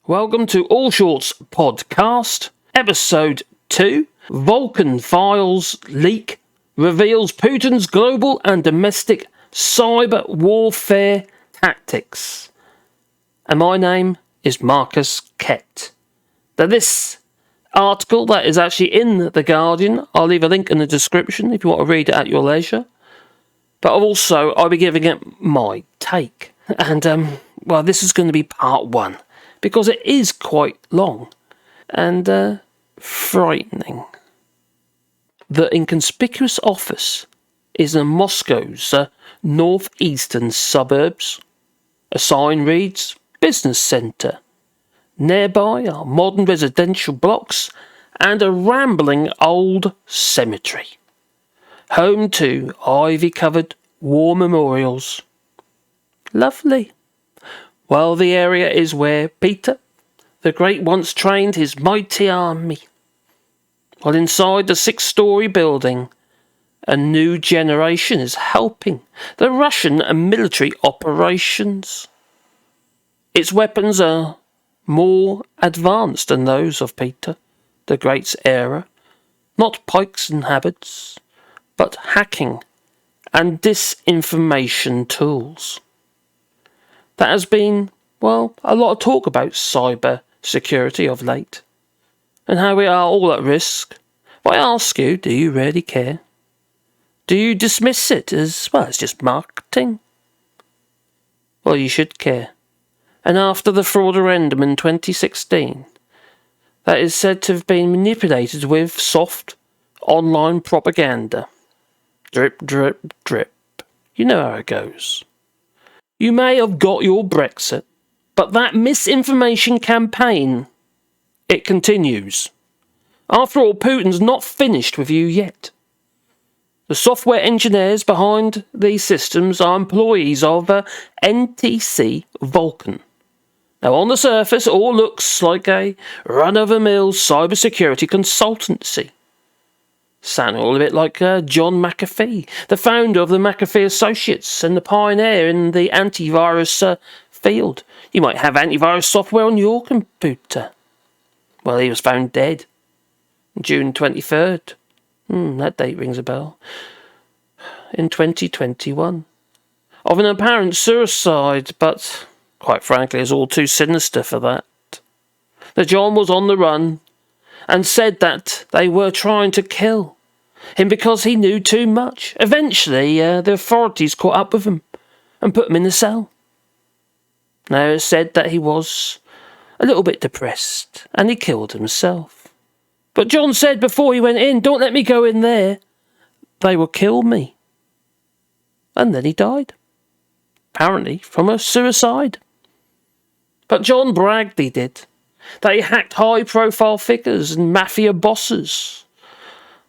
Welcome to Allshorts podcast, episode 2. Vulcan files leak reveals Putin's global and domestic cyber warfare tactics. And my name is Marcus Kett. Now this article that is actually in The Guardian, I'll leave a link in the description if you want to read it at your leisure. But also, I'll be giving it my take. And, this is going to be part 1. Because it is quite long and frightening. The inconspicuous office is in Moscow's northeastern suburbs. A sign reads, Business Centre. Nearby are modern residential blocks and a rambling old cemetery. Home to ivy-covered war memorials. Lovely. Well, the area is where Peter the Great once trained his mighty army. While inside the six-storey building, a new generation is helping the Russian military operations. Its weapons are more advanced than those of Peter the Great's era. Not pikes and halberds, but hacking and disinformation tools. There has been, a lot of talk about cybersecurity of late, and how we are all at risk. But I ask you, do you really care? Do you dismiss it as, it's just marketing? Well, you should care. And after the fraud referendum in 2016, that is said to have been manipulated with soft online propaganda. Drip, drip, drip. You know how it goes. You may have got your Brexit, but that misinformation campaign, it continues. After all, Putin's not finished with you yet. The software engineers behind these systems are employees of NTC Vulcan. Now, on the surface, it all looks like a run-of-the-mill cybersecurity consultancy. Sounding all a bit like John McAfee, the founder of the McAfee Associates and the pioneer in the antivirus field. You might have antivirus software on your computer. Well, he was found dead. June 23rd. That date rings a bell. In 2021. Of an apparent suicide, but quite frankly, it's all too sinister for that. The John was on the run and said that they were trying to kill him because he knew too much. Eventually, the authorities caught up with him and put him in the cell. Now, it's said that he was a little bit depressed and he killed himself. But John said before he went in, don't let me go in there. They will kill me. And then he died. Apparently from a suicide. But John bragged he did. That he hacked high-profile figures and mafia bosses.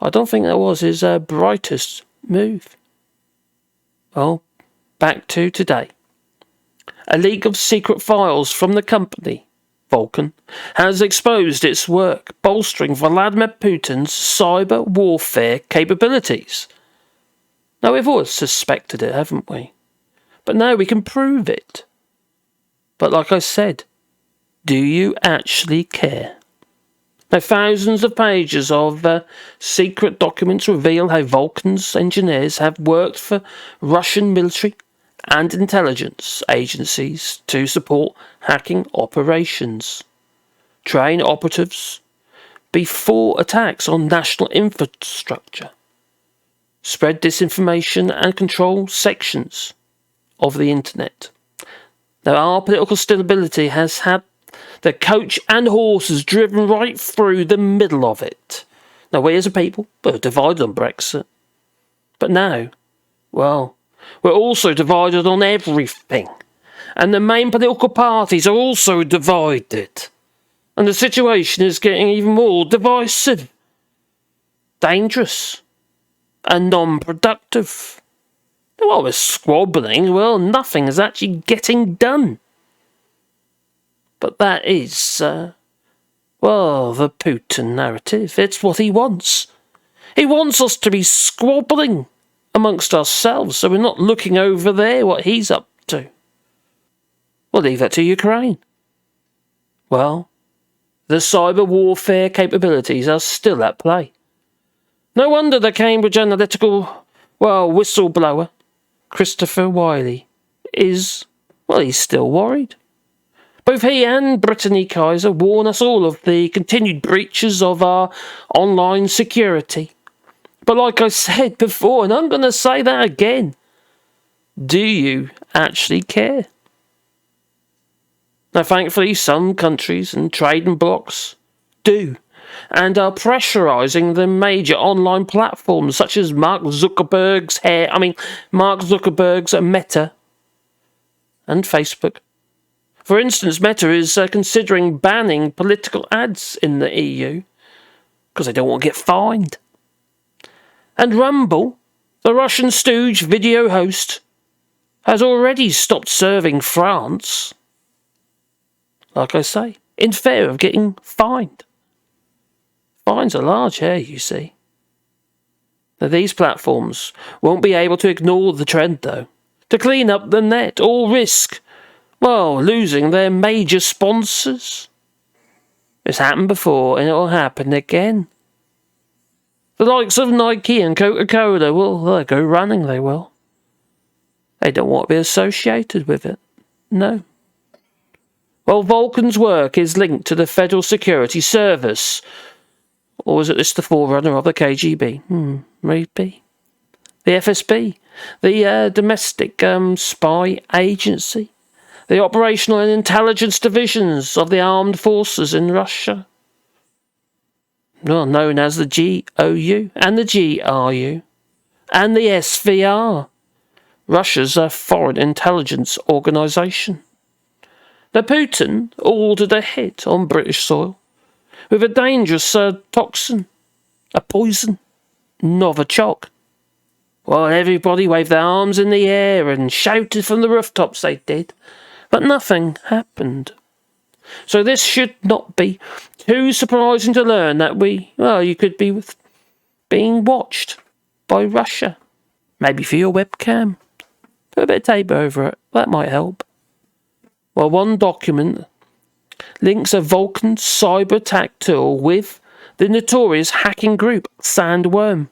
I don't think that was his brightest move. Well, back to today. A leak of secret files from the company, Vulcan, has exposed its work bolstering Vladimir Putin's cyber warfare capabilities. Now, we've always suspected it, haven't we? But now we can prove it. But like I said, do you actually care? Now, thousands of pages of secret documents reveal how Vulcan's engineers have worked for Russian military and intelligence agencies to support hacking operations, train operatives before attacks on national infrastructure, spread disinformation and control sections of the internet. Now, our political stability has had the coach and horses driven right through the middle of it. Now, we as a people were divided on Brexit. But now, we're also divided on everything. And the main political parties are also divided. And the situation is getting even more divisive, dangerous, and non-productive. While we're squabbling, nothing is actually getting done. But that is, the Putin narrative. It's what he wants. He wants us to be squabbling amongst ourselves, so we're not looking over there what he's up to. We'll leave that to Ukraine. well, the cyber warfare capabilities are still at play. No wonder the Cambridge Analytical, whistleblower, Christopher Wiley, he's still worried. Both he and Brittany Kaiser warn us all of the continued breaches of our online security. But like I said before, and I'm going to say that again, do you actually care? Now, thankfully, some countries and trading blocs do, and are pressurising the major online platforms such as Mark Zuckerberg's Meta and Facebook. For instance, Meta is considering banning political ads in the EU because they don't want to get fined. And Rumble, the Russian stooge video host, has already stopped serving France, like I say, in fear of getting fined. Fines are large here, you see. Now, these platforms won't be able to ignore the trend, though, to clean up the net or risk, losing their major sponsors. It's happened before and it'll happen again. The likes of Nike and Coca-Cola, they'll go running, they will. They don't want to be associated with it. No. Well, Vulcan's work is linked to the Federal Security Service. Or is it this the forerunner of the KGB? Maybe. The FSB. The Domestic Spy Agency. The Operational and Intelligence Divisions of the Armed Forces in Russia. Known as the GOU and the GRU. And the SVR. Russia's foreign intelligence organisation. Now, Putin ordered a hit on British soil with a dangerous toxin, a poison, Novichok. Well, everybody waved their arms in the air and shouted from the rooftops they did, but nothing happened. So this should not be too surprising to learn that you could be being watched by Russia. Maybe for your webcam. Put a bit of tape over it, that might help. Well, one document links a Vulcan cyber attack tool with the notorious hacking group Sandworm,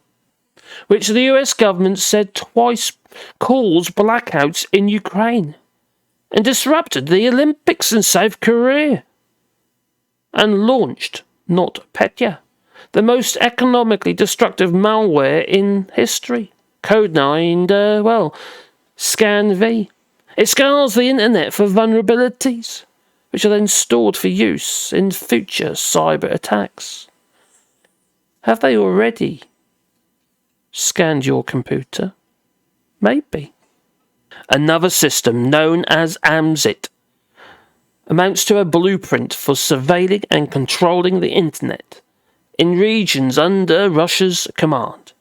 which the US government said twice caused blackouts in Ukraine and disrupted the Olympics in South Korea, and launched NotPetya, the most economically destructive malware in history, codenamed, ScanV. It scans the internet for vulnerabilities, which are then stored for use in future cyber attacks. Have they already scanned your computer? Maybe. Another system known as AMSIT amounts to a blueprint for surveilling and controlling the internet in regions under Russia's command,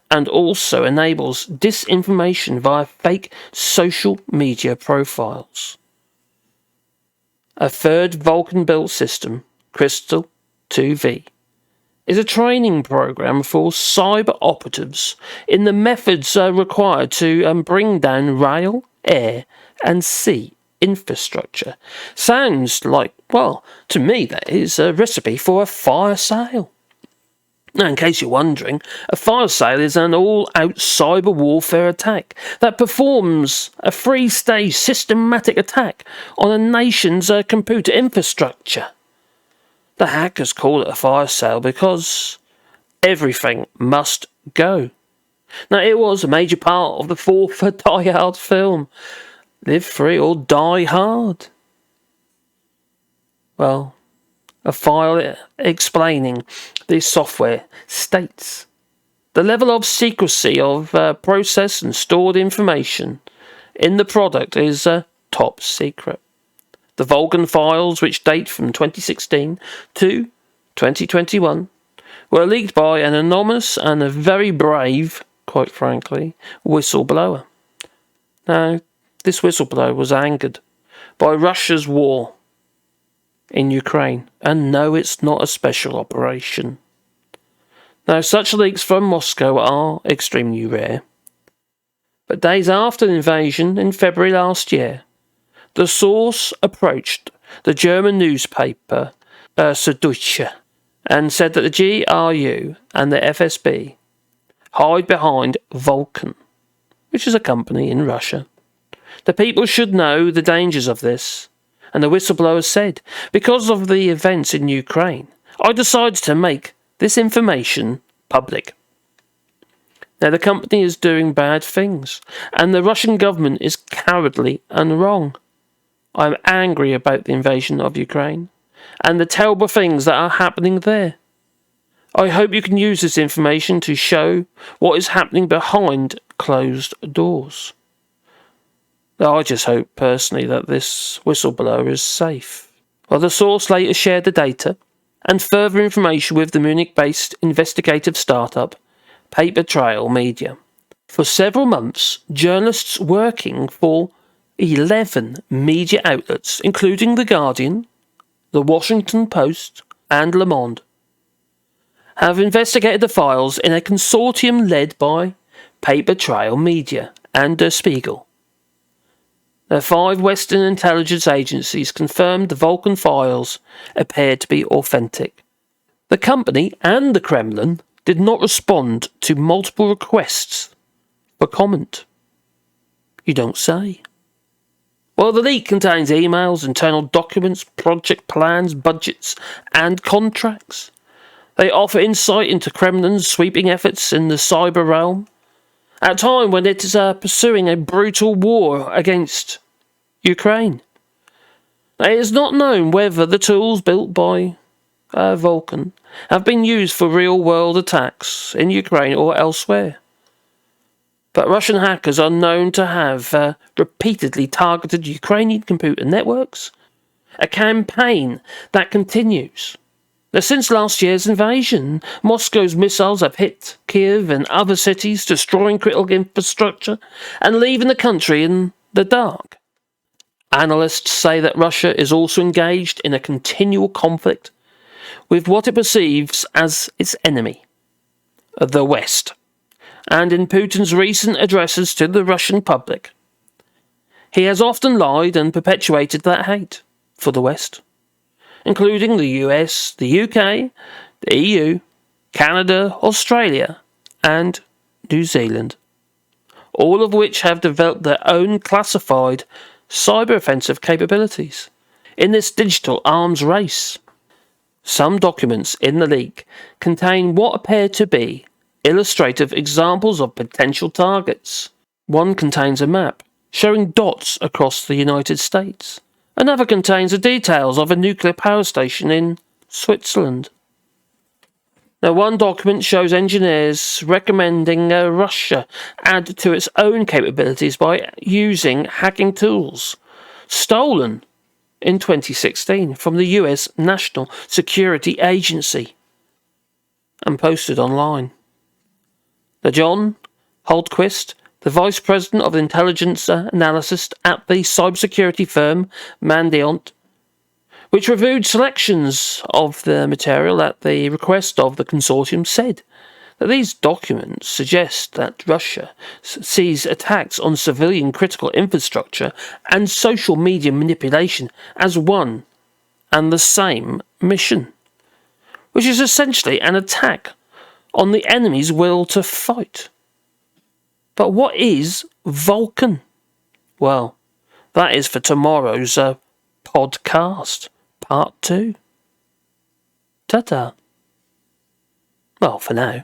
and also enables disinformation via fake social media profiles. A third Vulcan-built system, Crystal 2V, is a training program for cyber operatives in the methods required to bring down rail, air, and sea infrastructure. Sounds like, to me that is a recipe for a fire sale. Now, in case you're wondering, a fire sale is an all-out cyber warfare attack that performs a three-stage systematic attack on a nation's computer infrastructure. The hackers call it a fire sale because everything must go. Now, it was a major part of the fourth Die Hard film, Live Free or Die Hard. Well, a file explaining this software states the level of secrecy of processed and stored information in the product is top secret. The Vulcan files, which date from 2016 to 2021, were leaked by an anonymous and a very brave, quite frankly, whistleblower. Now, this whistleblower was angered by Russia's war in Ukraine, and no, it's not a special operation. Now, such leaks from Moscow are extremely rare, but days after the invasion in February last year, the source approached the German newspaper Süddeutsche, and said that the GRU and the FSB hide behind Vulcan, which is a company in Russia. The people should know the dangers of this, and the whistleblower said, because of the events in Ukraine, I decided to make this information public. Now, the company is doing bad things, and the Russian government is cowardly and wrong. I'm angry about the invasion of Ukraine and the terrible things that are happening there. I hope you can use this information to show what is happening behind closed doors. Now, I just hope personally that this whistleblower is safe. Well, the source later shared the data and further information with the Munich-based investigative startup Paper Trail Media. For several months, journalists working for 11 media outlets, including The Guardian, The Washington Post, and Le Monde, have investigated the files in a consortium led by Paper Trail Media and Der Spiegel. The 5 Western intelligence agencies confirmed the Vulcan files appeared to be authentic. The company and the Kremlin did not respond to multiple requests for comment. You don't say. Well, the leak contains emails, internal documents, project plans, budgets, and contracts. They offer insight into Kremlin's sweeping efforts in the cyber realm, at a time when it is pursuing a brutal war against Ukraine. Now, it is not known whether the tools built by Vulcan have been used for real-world attacks in Ukraine or elsewhere. But Russian hackers are known to have repeatedly targeted Ukrainian computer networks, a campaign that continues. Now, since last year's invasion, Moscow's missiles have hit Kiev and other cities, destroying critical infrastructure and leaving the country in the dark. Analysts say that Russia is also engaged in a continual conflict with what it perceives as its enemy, the West. And in Putin's recent addresses to the Russian public, he has often lied and perpetuated that hate for the West, including the US, the UK, the EU, Canada, Australia, and New Zealand, all of which have developed their own classified cyber-offensive capabilities in this digital arms race. Some documents in the leak contain what appear to be illustrative examples of potential targets. One contains a map showing dots across the United States. Another contains the details of a nuclear power station in Switzerland. Now, one document shows engineers recommending Russia add to its own capabilities by using hacking tools stolen in 2016 from the US National Security Agency and posted online. Now, John Holdquist, the Vice President of Intelligence Analysis at the cybersecurity firm Mandiant, which reviewed selections of the material at the request of the consortium, said that these documents suggest that Russia sees attacks on civilian critical infrastructure and social media manipulation as one and the same mission, which is essentially an attack on the enemy's will to fight. But what is Vulcan? Well, that is for tomorrow's podcast, part 2. Ta-ta. Well, for now.